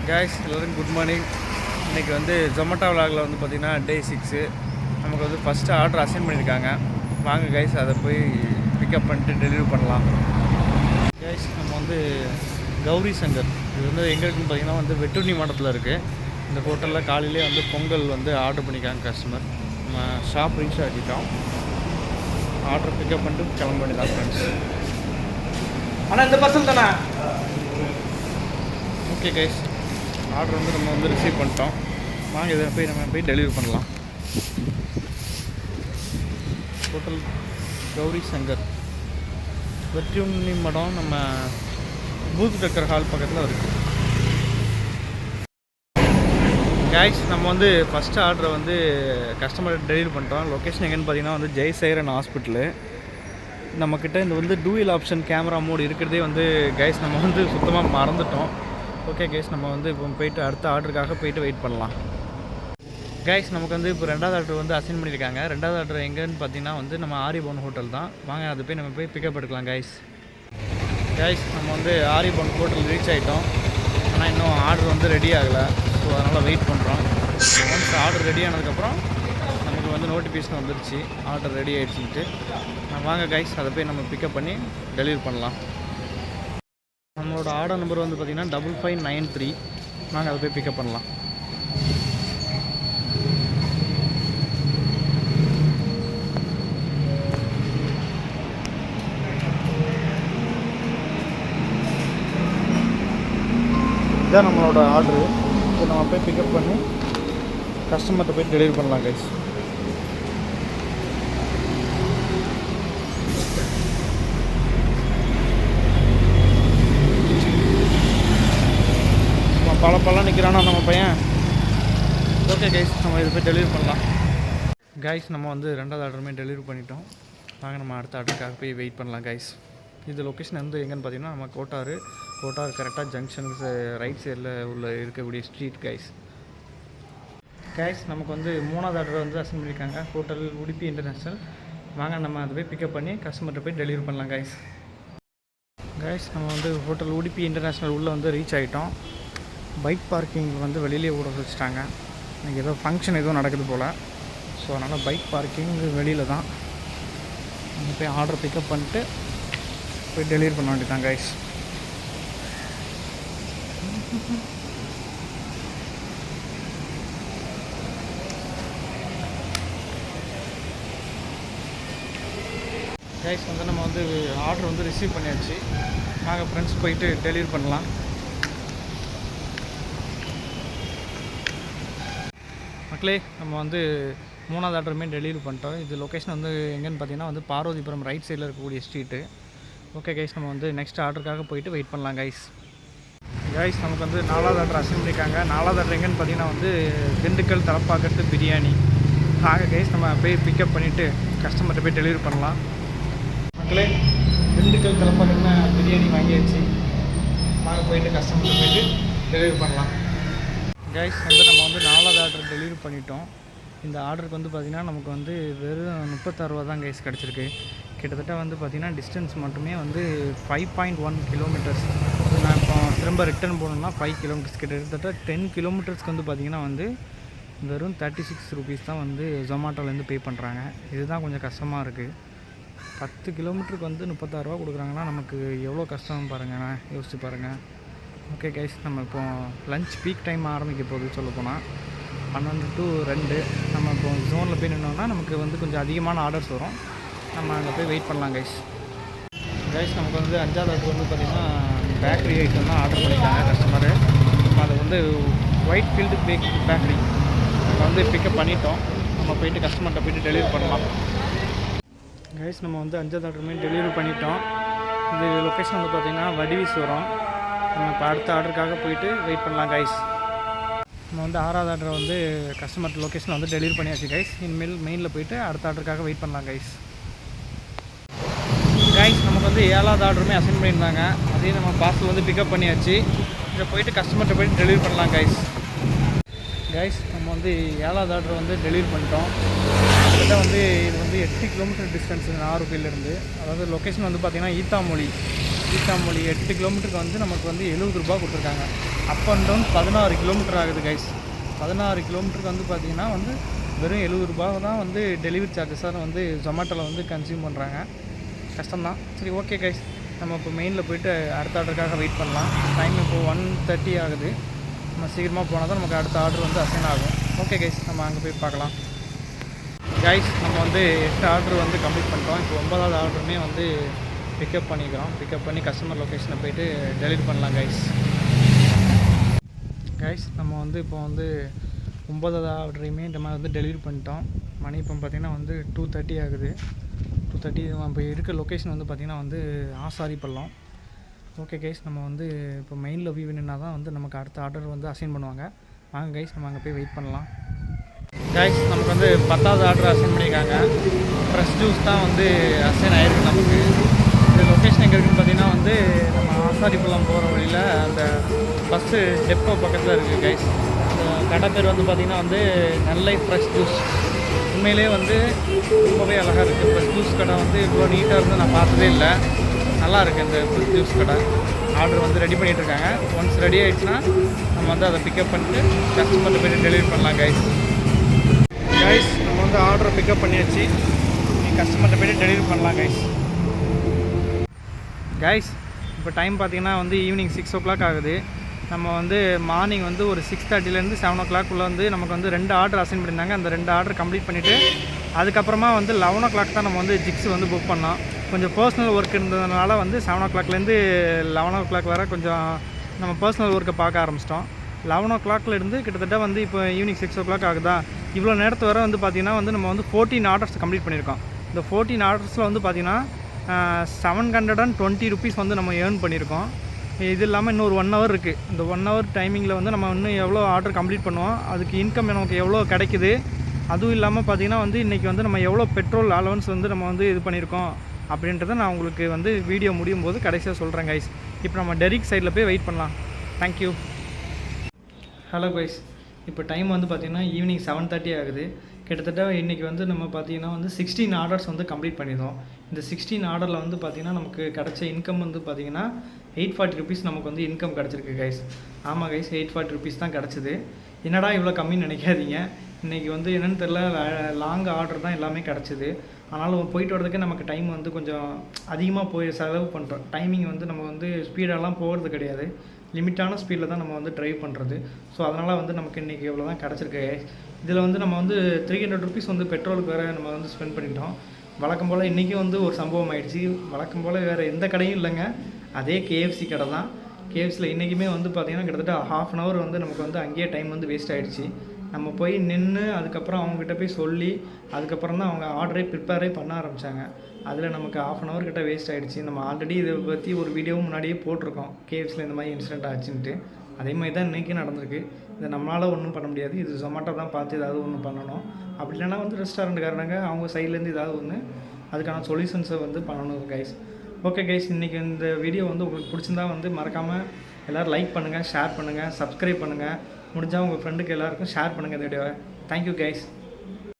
Guys எல்லோரும் good morning. இன்றைக்கி வந்து ஜொமேட்டோ விலாகில் வந்து பார்த்திங்கன்னா டே 6 நமக்கு வந்து ஃபஸ்ட்டு ஆர்டர் அசைன் பண்ணியிருக்காங்க. வாங்க கைஸ் அதை போய் பிக்கப் பண்ணிட்டு டெலிவரி பண்ணலாம். கைஸ் நம்ம வந்து கௌரி சங்கர், இது வந்து எங்கே இருக்குன்னு பார்த்திங்கன்னா வந்து வெட்டுர்னி மாவட்டத்தில் இருக்குது. இந்த ஹோட்டலில் காலையிலே வந்து பொங்கல் வந்து ஆர்டர் பண்ணிக்காங்க கஸ்டமர். நம்ம ஷாப் ரீச் ஆகிட்டோம். ஆர்டர் பிக்கப் பண்ணிட்டு கிளம்ப வேண்டியதான் ஃப்ரெண்ட்ஸ். ஆனால் இந்த பர்சன் தானே. ஓகே கைஸ், ஆர்டர் வந்து நம்ம வந்து ரிசீவ் பண்ணிட்டோம். வாங்க இதை போய் நம்ம போய் டெலிவரி பண்ணலாம். ஹோட்டல் கௌரி சங்கர், வெற்றியுண்ணி மடம், நம்ம பூத் டக்கர் ஹால் பக்கத்தில் இருக்குது. கைஸ் நம்ம வந்து ஃபஸ்ட்டு ஆர்டரை வந்து கஸ்டமர் டெலிவரி பண்ணிட்டோம். லொக்கேஷன் எங்கேன்னு பார்த்தீங்கன்னா வந்து ஜெய்சைரன் ஹாஸ்பிட்டலு. நம்மக்கிட்ட இந்த வந்து டூயல் ஆப்ஷன் கேமரா மோடு இருக்கிறதே வந்து கைஸ் நம்ம வந்து சுத்தமாக மறந்துட்டோம். ஓகே கைஸ், நம்ம வந்து இப்போ போயிட்டு அடுத்த ஆர்டருக்காக போயிட்டு வெயிட் பண்ணலாம். கைஸ் நமக்கு வந்து இப்போ ரெண்டாவது ஆர்டர் வந்து அசைன் பண்ணியிருக்காங்க. ரெண்டாவது ஆர்டர் எங்கேன்னு பார்த்தீங்கன்னா வந்து நம்ம ஆரிபவன் ஹோட்டல் தான். வாங்க அது போய் நம்ம போய் பிக்கப் எடுக்கலாம் கைஸ். கைஸ் நம்ம வந்து ஆரிபவன் ஹோட்டல் ரீச் ஆகிட்டோம். ஆனால் இன்னும் ஆர்டர் வந்து ரெடி ஆகலை. ஸோ அதனால் வெயிட் பண்ணுறோம். ஒன்ஸ் ஆர்டர் ரெடி ஆனதுக்கப்புறம் நமக்கு வந்து நோட்டிஃபிகேஷன் வந்துருச்சு ஆர்டர் ரெடி ஆகிடுச்சுன்ட்டு. வாங்க கைஸ் அதை போய் நம்ம பிக்கப் பண்ணி டெலிவரி பண்ணலாம். நம்மளோட ஆர்டர் நம்பர் வந்து பார்த்திங்கன்னா 5593. நாங்கள் அதை போய் பிக்கப் பண்ணலாம். இதுதான் நம்மளோட ஆர்டரு. இதை நம்ம போய் பிக்கப் பண்ணி கஸ்டமர்கிட்ட போய் டெலிவரி பண்ணலாம் கைஸ். பழப்பெல்லாம் நிற்கிறானா நம்ம பையன். ஓகே கைஸ், நம்ம இதை போய் டெலிவரி பண்ணலாம். கைஸ் நம்ம வந்து ரெண்டாவது ஆர்டருமே டெலிவரி பண்ணிட்டோம். வாங்க நம்ம அடுத்த ஆர்டருக்காக போய் வெயிட் பண்ணலாம் கைஸ். இது லொக்கேஷன் வந்து எங்கேன்னு பார்த்தீங்கன்னா நம்ம கோட்டாறு கரெக்டாக ஜங்ஷனுக்கு ரைட் சைடில் உள்ள இருக்கக்கூடிய ஸ்ட்ரீட் கைஸ். கைஸ் நமக்கு வந்து மூணாவது ஆர்டர் வந்து அசைன் பண்ணியிருக்காங்க, ஹோட்டல் உடுப்பி இன்டர்நேஷ்னல். வாங்க நம்ம அதை போய் பிக்கப் பண்ணி கஸ்டமர்கிட்ட போய் டெலிவரி பண்ணலாம் கைஸ். கைஸ் நம்ம வந்து ஹோட்டல் உடுப்பி இன்டர்நேஷ்னல் உள்ளே வந்து ரீச் ஆகிட்டோம். பைக் பார்க்கிங் வந்து வெளியிலே ஓட வச்சுட்டாங்க. இன்றைக்கி ஏதோ ஃபங்க்ஷன் எதுவும் நடக்குது போல். ஸோ அதனால் பைக் பார்க்கிங் வெளியில் தான். நம்ம போய் ஆர்டர் பிக்கப் பண்ணிட்டு போய் டெலிவரி பண்ண வேண்டியதான் கைஸ். கைஸ் வந்து நம்ம வந்து ஆர்டர் வந்து ரிசீவ் பண்ணியாச்சு. நாங்கள் ஃப்ரெண்ட்ஸ் போயிட்டு டெலிவரி பண்ணலாம். மக்களே நம்ம வந்து மூணாவது ஆர்டருமே டெலிவரி பண்ணிட்டோம். இது லொக்கேஷன் வந்து எங்கேன்னு பார்த்தீங்கன்னா வந்து பார்வதிபுரம் ரைட் சைடில் இருக்கக்கூடிய ஸ்ட்ரீட்டு. ஓகே கைஸ், நம்ம வந்து நெக்ஸ்ட் ஆர்டருக்காக போயிட்டு வெயிட் பண்ணலாம் கைஸ். கைஸ் நமக்கு வந்து நாலாவது ஆர்டர் அசைன் பண்ணியிருக்காங்க. நாலாவது ஆர்டர் எங்கேன்னு பார்த்தீங்கன்னா வந்து திண்டுக்கல் தலப்பாக்கட்டு பிரியாணி. ஆக கைஸ் நம்ம போய் பிக்கப் பண்ணிவிட்டு கஸ்டமர்கிட்ட போய் டெலிவரி பண்ணலாம். மக்களே திண்டுக்கல் தலப்பாக்கட்டுனா பிரியாணி வாங்கியாச்சு. நாங்கள் போயிட்டு கஸ்டமர்கிட்ட போயிட்டு டெலிவரி பண்ணலாம். கைஸ் வந்து நம்ம வந்து நாலாவது ஆர்டர் டெலிவரி பண்ணிட்டோம். இந்த ஆர்டருக்கு வந்து பார்த்திங்கன்னா நமக்கு வந்து வெறும் 36 ரூபா தான் கைஸ் கிடச்சிருக்கு. கிட்டத்தட்ட வந்து பார்த்திங்கன்னா டிஸ்டன்ஸ் மட்டுமே வந்து 5.1 கிலோமீட்டர்ஸ். நான் இப்போ திரும்ப ரிட்டர்ன் போகணுன்னா 5 கிலோமீட்டர்ஸ். கிட்டத்தட்ட 10 கிலோமீட்டர்ஸ்க்கு வந்து பார்த்திங்கன்னா வந்து வெறும் 36 ருபீஸ் தான் வந்து ஜொமேட்டோலேருந்து பே பண்ணுறாங்க. இதுதான் கொஞ்சம் கஷ்டமாக இருக்குது. 10 கிலோமீட்டருக்கு வந்து 36 ரூபா கொடுக்குறாங்கன்னா நமக்கு எவ்வளோ கஷ்டம் பாருங்கள், யோசிச்சு பாருங்கள். ஓகே கைஸ், நம்ம இப்போ லஞ்ச் பீக் டைம் ஆரம்பிக்க போகுது. சொல்லப்போனால் 12 to 2 நம்ம இப்போ ஜோனில் போய் நின்னோம்னா நமக்கு வந்து கொஞ்சம் அதிகமான ஆர்டர்ஸ் வரும். நம்ம அங்கே போய் வெயிட் பண்ணலாம் கைஸ். நமக்கு வந்து அஞ்சாவது ஆர்டர் வந்து பார்த்திங்கன்னா பேக்கரி ஐட்டம் தான் ஆர்டர் பண்ணிட்டாங்க கஸ்டமரு. அது வந்து ஒயிட் ஃபீல்டு பேக்கரி நம்ம வந்து பிக்கப் பண்ணிட்டோம். நம்ம போயிட்டு கஸ்டமர்கிட்ட போயிட்டு டெலிவரி பண்ணலாம். கைஸ் நம்ம வந்து அஞ்சாவது ஆர்டருமே டெலிவரி பண்ணிட்டோம். இது லொக்கேஷன் வந்து பார்த்திங்கன்னா வடிவீஸ்வரம். நம்ம இப்போ அடுத்த ஆர்டருக்காக போயிட்டு வெயிட் பண்ணலாம் கைஸ். நம்ம வந்து ஆறாவது ஆர்டரை வந்து கஸ்டமர் லொக்கேஷனில் வந்து டெலிவரி பண்ணியாச்சு கைஸ். இனிமேல் மெயினில் போயிட்டு அடுத்த ஆர்டருக்காக வெயிட் பண்ணலாம் கைஸ். நமக்கு வந்து ஏழாவது ஆர்டருமே அசைன் பண்ணியிருந்தாங்க. அதையும் நம்ம பார்சல் வந்து பிக்கப் பண்ணியாச்சு. இதை போயிட்டு கஸ்டமர்கிட்ட போயிட்டு டெலிவரி பண்ணலாம் கைஸ். நம்ம வந்து ஏழாவது ஆர்டர் வந்து டெலிவரி பண்ணிட்டோம். கிட்டத்தட்ட வந்து இது வந்து 8 கிலோமீட்டர் டிஸ்டன்ஸ் நாகர்கோயிலேருந்து. அதாவது லொக்கேஷன் வந்து பார்த்திங்கன்னா ஈத்தாமொழி தீட்டாமொழி 8 கிலோமீட்டருக்கு வந்து நமக்கு வந்து 70 ரூபா கொடுத்துருக்காங்க. அப் அண்ட் டவுன் 16 கிலோமீட்டர் ஆகுது கைஸ். 16 கிலோமீட்டருக்கு வந்து பார்த்திங்கன்னா வந்து வெறும் 70 ரூபா தான் வந்து டெலிவரி சார்ஜஸாக வந்து ஜொமேட்டோவில் வந்து கன்சியூம் பண்ணுறாங்க. கஷ்டம்தான். சரி ஓகே கைஸ், நம்ம இப்போ மெயினில் போய்ட்டு அடுத்த ஆர்டருக்காக வெயிட் பண்ணலாம். டைம் இப்போ 1:30 ஆகுது. நம்ம சீக்கிரமாக போனால் தான் நமக்கு அடுத்த ஆர்டர் வந்து அசைன் ஆகும். ஓகே கைஸ், நம்ம அங்கே போய் பார்க்கலாம். கைஸ், நம்ம வந்து 8 ஆர்டர் வந்து கம்ப்ளீட் பண்ணிட்டோம். இப்போ 9வது ஆர்டருமே வந்து பிக்கப் பண்ணிக்கிறோம். பிக்கப் பண்ணி கஸ்டமர் லொக்கேஷனை போய்ட்டு டெலிவரி பண்ணலாம் கைஸ். கைஸ், நம்ம வந்து இப்போ வந்து 9வது ஆர்டரையுமே நம்ம வந்து டெலிவரி பண்ணிட்டோம். மணி இப்போ பார்த்திங்கன்னா வந்து 2:30 ஆகுது. 2:30 இப்போ இருக்க லொக்கேஷன் வந்து பார்த்திங்கன்னா வந்து ஆசாரிப்பள்ளம். ஓகே கைஸ், நம்ம வந்து இப்போ மெயின் லொபி வேணுன்னா தான் வந்து நமக்கு அடுத்த ஆர்டர் வந்து அசைன் பண்ணுவாங்க. வாங்க கைஸ், நம்ம அங்கே போய் வெயிட் பண்ணலாம். கைஸ், நமக்கு வந்து 10வது ஆர்டர் அசைன் பண்ணியிருக்காங்க. ஃப்ரெஷ் ஜூஸ் தான் வந்து அசைன் ஆகிருக்கு நமக்கு. இந்த லொக்கேஷன் எங்கே இருக்குதுன்னு பார்த்திங்கன்னா வந்து நம்ம ஆசாரிப்பள்ளம் போகிற வழியில் அந்த பஸ்ஸு டெப்போ பக்கத்தில் இருக்குது கைஸ். இந்த கடை பேர் வந்து பார்த்திங்கன்னா வந்து நெல்லை ஃப்ரெஷ் ஜூஸ். உண்மையிலே வந்து ரொம்பவே அழகாக இருக்குது. ஃப்ரெஷ் ஜூஸ் கடை வந்து இவ்வளோ நீட்டாக இருந்து நான் பார்த்ததே இல்லை. நல்லா இருக்குது இந்த ஃப்ரெஷ் ஜூஸ் கடை. ஆர்டர் வந்து ரெடி பண்ணிகிட்ருக்காங்க. ஒன்ஸ் ரெடி ஆகிடுச்சுன்னா நம்ம வந்து அதை பிக்கப் பண்ணிட்டு கஸ்டமர்கிட்ட போய்ட்டு டெலிவரி பண்ணலாம் கைஸ். கைஸ், நம்ம வந்து ஆர்டரை பிக்கப் பண்ணியாச்சு. கஸ்டமர்கிட்ட போய்ட்டு டெலிவரி பண்ணலாம் கைஸ். கைஸ், இப்போ டைம் பார்த்திங்கன்னா வந்து ஈவினிங் 6 o'clock ஆகுது. நம்ம வந்து மார்னிங் வந்து ஒரு 6:30லேருந்து 7 o'clock வந்து நமக்கு வந்து 2 ஆர்டர் அசைன் பண்ணியிருந்தாங்க. அந்த 2 ஆர்டர் கம்ப்ளீட் பண்ணிவிட்டு அதுக்கப்புறமா வந்து 11 o'clock தான் நம்ம வந்து ஜிக்ஸ் வந்து புக் பண்ணோம். கொஞ்சம் பர்சனல் ஒர்க் இருந்ததுனால வந்து 7 o'clockலேருந்து 11 o'clock வரை கொஞ்சம் நம்ம பர்சனல் ஒர்க்கை பார்க்க ஆரம்பிச்சிட்டோம். 11 o'clockலேருந்து கிட்டத்தட்ட வந்து இப்போ ஈவினிங் 6 o'clock ஆகுதா. இவ்வளோ நேரத்து வரை வந்து பார்த்திங்கன்னா வந்து நம்ம வந்து 14 ஆர்டர்ஸ் கம்ப்ளீட் பண்ணியிருக்கோம். இந்த 14 ஆர்டர்ஸில் வந்து பார்த்திங்கன்னா 720 rupees வந்து நம்ம ஏர்ன் பண்ணியிருக்கோம். இது இல்லாமல் இன்னொரு 1 hour இருக்குது. இந்த 1 hour டைமிங்கில் வந்து நம்ம இன்னும் எவ்வளோ ஆர்டர் கம்ப்ளீட் பண்ணுவோம், அதுக்கு இன்கம் நமக்கு எவ்வளோ கிடைக்குது, அதுவும் இல்லாமல் பார்த்திங்கன்னா வந்து இன்றைக்கி வந்து நம்ம எவ்வளோ பெட்ரோல் அலவன்ஸ் வந்து நம்ம வந்து இது பண்ணியிருக்கோம் அப்படின்றத நான் உங்களுக்கு வந்து வீடியோ முடியும் போது கடைசியாக சொல்கிறேன் கைஸ். இப்போ நம்ம டெரிக் சைடில் போய் வெயிட் பண்ணலாம். தேங்க்யூ. ஹலோ கைஸ், இப்போ டைம் வந்து பார்த்திங்கன்னா ஈவினிங் 7:30 ஆகுது. கிட்டத்தட்ட இன்றைக்கி வந்து நம்ம பார்த்திங்கன்னா வந்து 16 ஆர்டர்ஸ் வந்து கம்ப்ளீட் பண்ணியிருந்தோம். இந்த 16 ஆர்டரில் வந்து பார்த்திங்கன்னா நமக்கு கிடச்ச இன்கம் வந்து பார்த்திங்கன்னா 840 rupees நமக்கு வந்து இன்கம் கிடச்சிருக்கு கைஸ். ஆமாம் கைஸ், 840 rupees தான் கிடச்சிது. என்னடா இவ்வளோ கம்மின்னு நினைக்காதீங்க. இன்றைக்கி வந்து என்னென்னு தெரில, லாங் ஆர்டர் தான் எல்லாமே கிடச்சிது. ஆனாலும் போயிட்டு வரதுக்கு நமக்கு டைம் வந்து கொஞ்சம் அதிகமாக போய் செலவு பண்ணுறோம். டைமிங் வந்து நம்ம வந்து ஸ்பீடெல்லாம் போகிறது கிடையாது. லிமிட்டான ஸ்பீடில் தான் நம்ம வந்து ட்ரைவ் பண்ணுறது. ஸோ அதனால் வந்து நமக்கு இன்றைக்கி இவ்வளோ தான் கிடச்சிருக்கு. இதில் வந்து நம்ம வந்து 300 rupees வந்து பெட்ரோலுக்கு வேறு நம்ம வந்து ஸ்பெண்ட் பண்ணிட்டோம். வழக்கம் போல் இன்றைக்கி வந்து ஒரு சம்பவம் ஆகிடுச்சு. வழக்கம் போல் வேறு எந்த கடையும் இல்லைங்க, அதே KFC கடை தான். KFCயில் இன்றைக்குமே வந்து பார்த்திங்கன்னா கிட்டத்தட்ட 1/2 hour வந்து நமக்கு வந்து அங்கேயே டைம் வந்து வேஸ்ட் ஆகிடுச்சு. நம்ம போய் நின்று அதுக்கப்புறம் அவங்ககிட்ட போய் சொல்லி அதுக்கப்புறம் தான் அவங்க ஆர்டரே ப்ரிப்பேரே பண்ண ஆரம்பித்தாங்க. அதில் நமக்கு 1/2 hour கிட்ட வேஸ்ட் ஆகிடுச்சு. நம்ம ஆல்ரெடி இதை பற்றி ஒரு வீடியோவும் முன்னாடியே போட்டிருக்கோம், KFCயில் இந்த மாதிரி இன்சிடென்ட் ஆச்சுன்ட்டு. அதே மாதிரி தான் இன்றைக்கி நடந்திருக்கு. இதை நம்மளால் ஒன்றும் பண்ண முடியாது. இது ஜொமேட்டோ தான் பார்த்து ஏதாவது ஒன்று பண்ணணும். அப்படி இல்லைனா வந்து ரெஸ்டாரண்ட்டுக்காரங்க அவங்க சைட்லேருந்து ஏதாவது ஒன்று அதுக்கான சொல்யூஷன்ஸை வந்து பண்ணணும் கைஸ். ஓகே கைஸ், இன்றைக்கி இந்த வீடியோ வந்து உங்களுக்கு பிடிச்சிருந்தா வந்து மறக்காமல் எல்லோரும் லைக் பண்ணுங்கள், ஷேர் பண்ணுங்கள், சப்ஸ்கிரைப் பண்ணுங்கள். முடிஞ்சால் உங்கள் ஃப்ரெண்டுக்கு எல்லாேருக்கும் ஷேர் பண்ணுங்கள் இந்த வீடியோவை. Thank you guys.